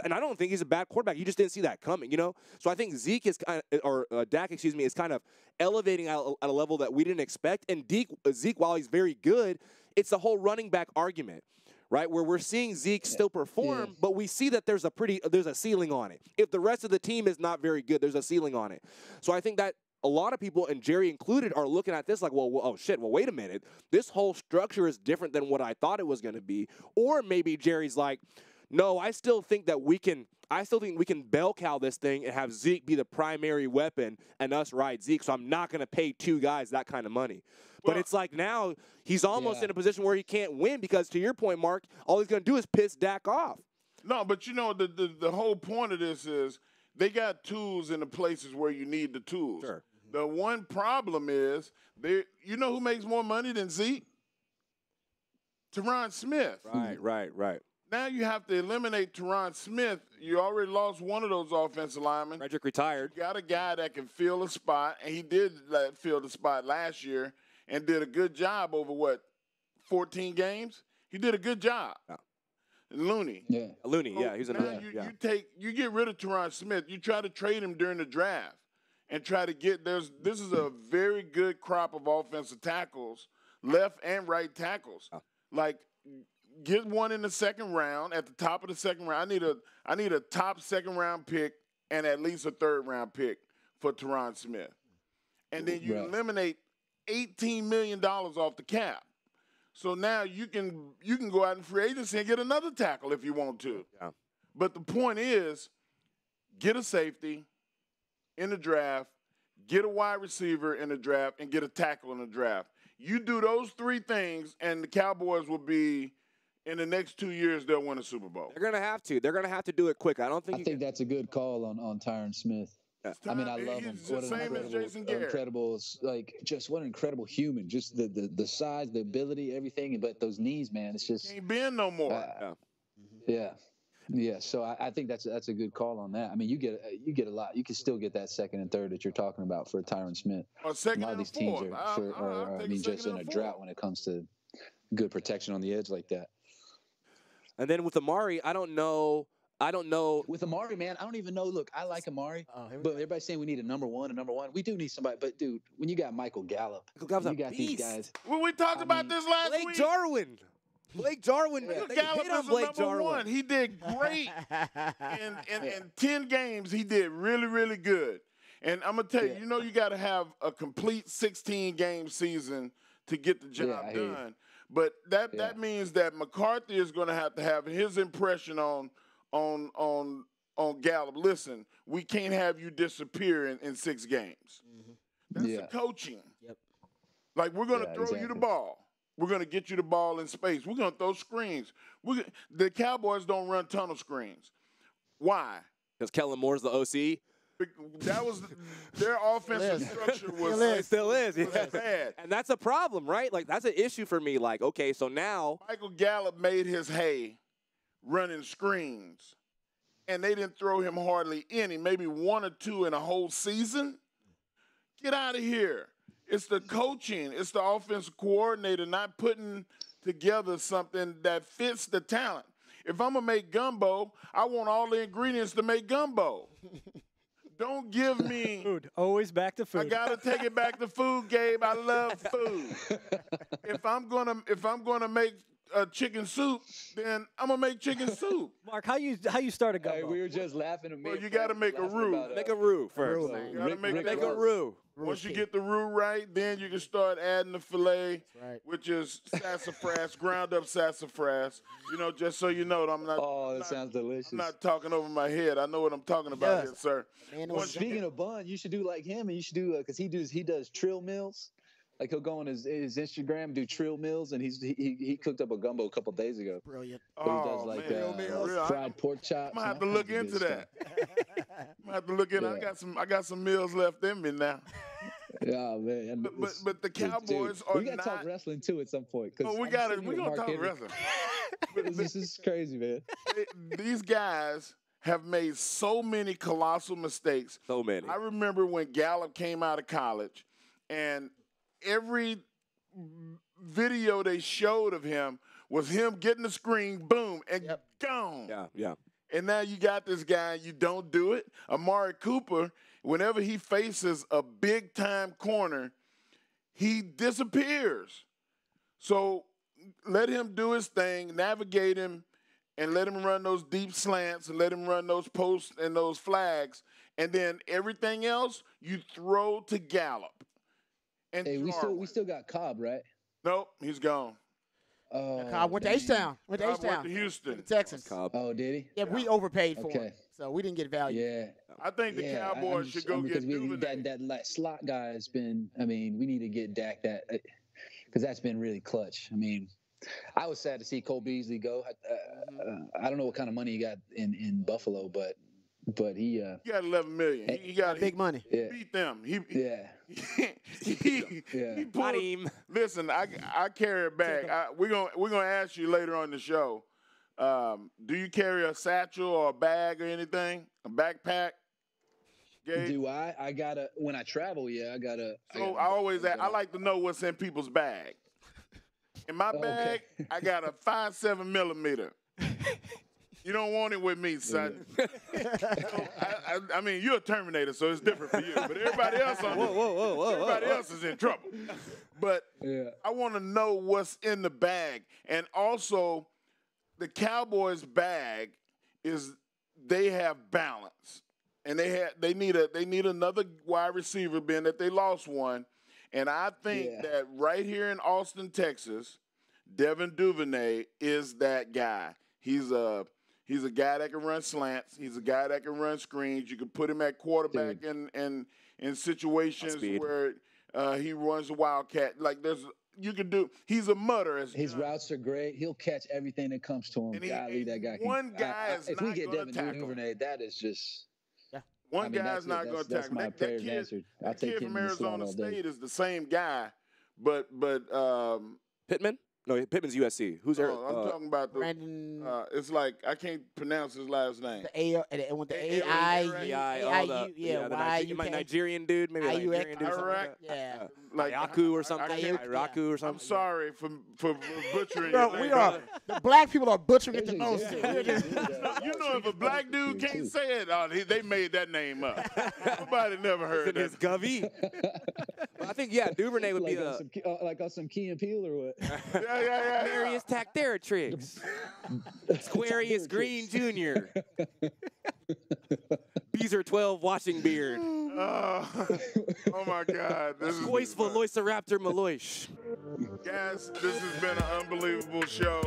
And I don't think he's a bad quarterback. You just didn't see that coming, So I think Zeke is Dak, is kind of elevating at a level that we didn't expect. And Zeke, while he's very good, it's the whole running back argument, right? Where we're seeing Zeke still perform, but we see that there's a ceiling on it. If the rest of the team is not very good, there's a ceiling on it. So I think that a lot of people, and Jerry included, are looking at this like, well, wait a minute. This whole structure is different than what I thought it was going to be. Or maybe Jerry's like, no, I still think we can bell cow this thing and have Zeke be the primary weapon and us ride Zeke. So I'm not going to pay 2 guys that kind of money. But it's like now he's almost in a position where he can't win because, to your point, Mark, all he's going to do is piss Dak off. No, but the whole point of this is they got tools in the places where you need the tools. Sure. The one problem is who makes more money than Zeke? Teron Smith. Right. Now you have to eliminate Teron Smith. You already lost one of those offensive linemen. Frederick retired. You got a guy that can fill a spot, and he did fill the spot last year and did a good job over, 14 games? He did a good job. Yeah. Looney. Yeah. Looney, he's an you get rid of Teron Smith. You try to trade him during the draft and try to get this is a very good crop of offensive tackles, left and right tackles. Oh. Get one in the second round, at the top of the second round. I need a top second round pick and at least a third round pick for Teron Smith. And then you eliminate $18 million off the cap. So now you can go out in free agency and get another tackle if you want to. Yeah. But the point is, get a safety in the draft, get a wide receiver in the draft, and get a tackle in the draft. You do those 3 things, and the Cowboys will be, in the next 2 years, they'll win a Super Bowl. They're gonna have to. They're gonna have to do it quick. I think that's a good call on Tyron Smith. Yeah. I mean, I love him. What an incredible, what an incredible human. Just the size, the ability, everything. But those knees, man, it's just ain't been no more. Yeah. So I think that's a good call on that. I mean, you get a lot. You can still get that second and third that you're talking about for Tyron Smith. Or second a lot of these and teams fourth. just in a drought when it comes to good protection on the edge like that. And then with Amari, I don't know. With Amari, man, I don't even know. Look, I like Amari, but everybody's saying we need a number one. We do need somebody. But, dude, when you got Michael Gallup, you got these guys. Well, we talked about this last week. Blake Jarwin. Gallup is the number one. He did great. In 10 games, he did really, really good. And I'm gonna tell you, you got to have a complete 16-game season to get the job done. But that means that McCarthy is going to have his impression on Gallup. Listen, we can't have you disappear in 6 games. That's the coaching. Yep. Like, we're going to throw you the ball. We're going to get you the ball in space. We're going to throw screens. The Cowboys don't run tunnel screens. Why? Because Kellen Moore's the OC. That was their offensive structure still is bad. And that's a problem, right? Like, that's an issue for me. Like, okay, so now Michael Gallup made his hay running screens, and they didn't throw him hardly any, maybe 1 or 2 in a whole season. Get out of here. It's the coaching. It's the offensive coordinator not putting together something that fits the talent. If I'm going to make gumbo, I want all the ingredients to make gumbo. Don't give me food. Always back to food. I gotta take it back to food, Gabe. I love food. If I'm gonna make chicken soup, then I'm gonna make chicken soup. Mark, how you start a gumbo? Hey, we were just laughing at me. Well, you gotta make a roux. make a roux first. You gotta make a roux. Once you get the roux right, then you can start adding the filet, right. which is sassafras, ground up sassafras. Just so you know, I'm not. Oh, that sounds delicious. I'm not talking over my head. I know what I'm talking about here, sir. Speaking of bun, you should do like him, and you should do because he does trill meals. Like, he'll go on his Instagram, do trill meals, and he cooked up a gumbo a couple days ago. Brilliant. He does like fried pork chops. I'm gonna have to look into that. I'm gonna have to look into. I got some meals left in me now. Yeah, man. But the Cowboys are we gotta talk wrestling too at some point. Oh, we're gonna talk wrestling. This is crazy, man. These guys have made so many colossal mistakes. So many. I remember when Gallup came out of college, and every video they showed of him was him getting the screen, boom, and gone. Yeah. And now you got this guy, you don't do it. Amari Cooper, whenever he faces a big-time corner, he disappears. So let him do his thing, navigate him, and let him run those deep slants and let him run those posts and those flags. And then everything else, you throw to Gallup. And hey, we still got Cobb, right? Nope, he's gone. Cobb went to H-Town. Went to Houston. To Texas. Cobb. Oh, did he? Yeah, we overpaid for him, so we didn't get value. Yeah. I think the Cowboys should go get Duvernay. That slot guy has been. I mean, we need to get Dak because that's been really clutch. I mean, I was sad to see Cole Beasley go. I don't know what kind of money he got in Buffalo, but he got $11 million. He got big money. He beat them. He Got him. Listen, I carry it back. We're gonna ask you later on the show. Do you carry a satchel or a bag or anything? A backpack? Gabe? Do I? I gotta when I travel. Yeah, I gotta. So I like to know what's in people's bag. In my bag, I got a 5.7 millimeter. You don't want it with me, son. I mean, you're a Terminator, so it's different for you. But everybody else everybody else is in trouble. But I want to know what's in the bag. And also, the Cowboys' bag is they have balance. And they need another wide receiver, being that they lost one. And I think that right here in Austin, Texas, Devin Duvernay is that guy. He's a guy that can run slants. He's a guy that can run screens. You can put him at quarterback in situations where he runs a wildcat. Like he's a mutter. His routes are great. He'll catch everything that comes to him. Golly, that guy. If we get Devin Duvernay, that is just. One guy's not going to tackle. That kid from Arizona State is the same guy, but Pittman? No, Pittman's USC. Who's there? I'm talking about the Brandon. It's like I can't pronounce his last name. The my Nigerian dude, maybe a Nigerian dude. Yeah. Like Ayaku or something. Ayaku or something. I'm sorry for butchering. We are. The black people are butchering it the most. You know, if a black dude can't say it, they made that name up. Nobody never heard that. Govey. I think Duvernay would be like on some Key and Peele or what? Marius Tacteratrix. Squarius Green Jr. Teaser 12 washing beard. Oh my God. This is Voiceful Loiceraptor Maloish. guys, this has been an unbelievable show.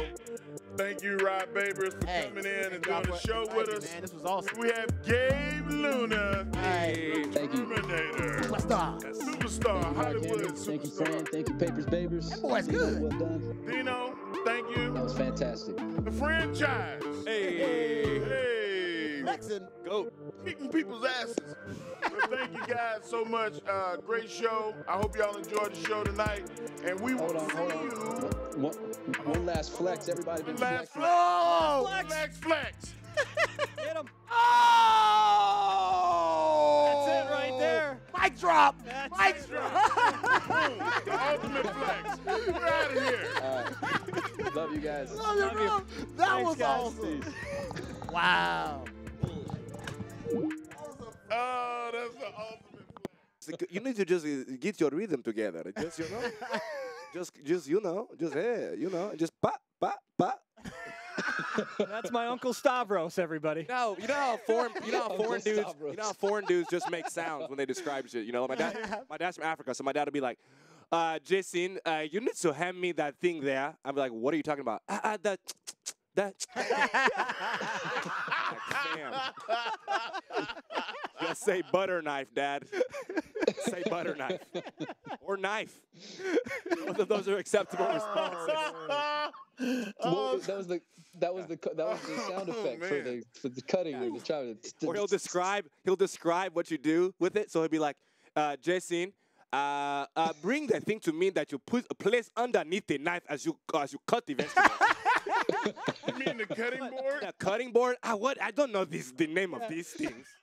Thank you, Rob Babers, for coming in and doing the show with us. Man, this was awesome. We have Gabe Luna, Hey. the Thank you. Terminator, Superstar. superstar, Hollywood Thank you, superstar. Fran. Thank you, Papers Babers. That boy's good. Well done. Dino, thank That you. was fantastic. The franchise. Hey. Hey. Flexing. Go. Kicking people's asses. But thank you guys so much. Great show. I hope y'all enjoyed the show tonight. And we will Hold see on. you. One last flex. Everybody been Last flexing. flex. Oh! Relax flex. Get him. Oh! That's it right there. Mic drop. That's Mic it. drop. The ultimate flex. We're out of here. All right. Love you guys. Love you, bro. That Thanks, was guys. awesome. Wow. Oh, that's the ultimate flex. You need to just get your rhythm together. Just, you know. Just pop, pop, pop. That's my Uncle Stavros, everybody. No, you know how foreign dudes just make sounds when they describe shit. You know, my dad's from Africa, so my dad would be like, Jason, you need to hand me that thing there. I'm like, what are you talking about? That. Damn. Just say butter knife, Dad. Say butter knife. Or knife. Both of those are acceptable responses. Well, that was the sound effect for the cutting or the chopping. Or he'll describe what you do with it. So he'll be like, Jason, bring that thing to me that you place underneath the knife as you cut the vegetables. You mean the cutting board? The cutting board? I don't know the name of these things.